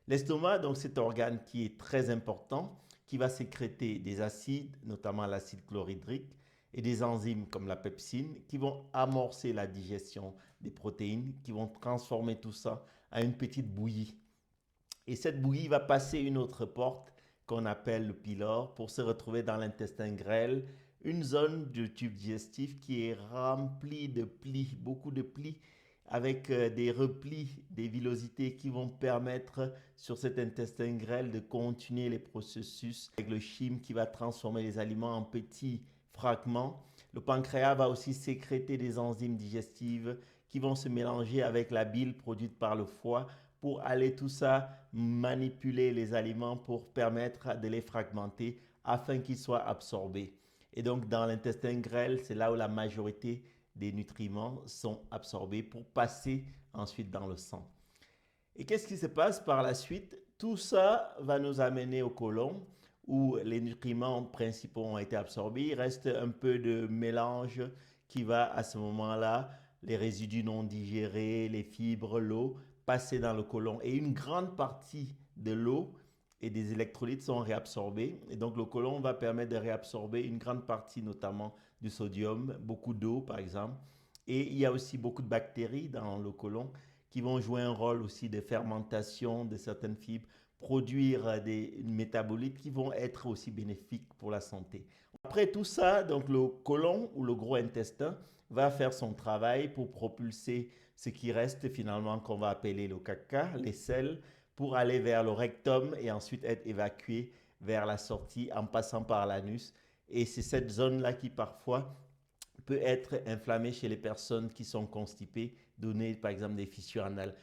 L'estomac, donc, c'est un organe qui est très important, qui va sécréter des acides, notamment l'acide chlorhydrique, et des enzymes comme la pepsine, qui vont amorcer la digestion des protéines, qui vont transformer tout ça en une petite bouillie. Et cette bouillie va passer une autre porte qu'on appelle le pylore pour se retrouver dans l'intestin grêle, une zone du tube digestif qui est remplie de plis, beaucoup de plis avec des replis, des villosités qui vont permettre sur cet intestin grêle de continuer les processus avec le chyme qui va transformer les aliments en petits fragments. Le pancréas va aussi sécréter des enzymes digestives qui vont se mélanger avec la bile produite par le foie pour aller tout ça manipuler les aliments pour permettre de les fragmenter afin qu'ils soient absorbés. Et donc dans l'intestin grêle, c'est là où la majorité des nutriments sont absorbés pour passer ensuite dans le sang. Et qu'est-ce qui se passe par la suite? Tout ça va nous amener au côlon où les nutriments principaux ont été absorbés. Il reste un peu de mélange qui va à ce moment-là, les résidus non digérés, les fibres, l'eau, passer dans le côlon. Et une grande partie de l'eau et des électrolytes sont réabsorbés. Et donc le côlon va permettre de réabsorber une grande partie notamment du sodium, beaucoup d'eau par exemple. Et il y a aussi beaucoup de bactéries dans le côlon qui vont jouer un rôle aussi de fermentation de certaines fibres, produire des métabolites qui vont être aussi bénéfiques pour la santé. Après tout ça, donc le côlon ou le gros intestin va faire son travail pour propulser ce qui reste finalement qu'on va appeler le caca, les selles, pour aller vers le rectum et ensuite être évacué vers la sortie en passant par l'anus. Et c'est cette zone-là qui parfois peut être inflammée chez les personnes qui sont constipées, donner par exemple des fissures anales.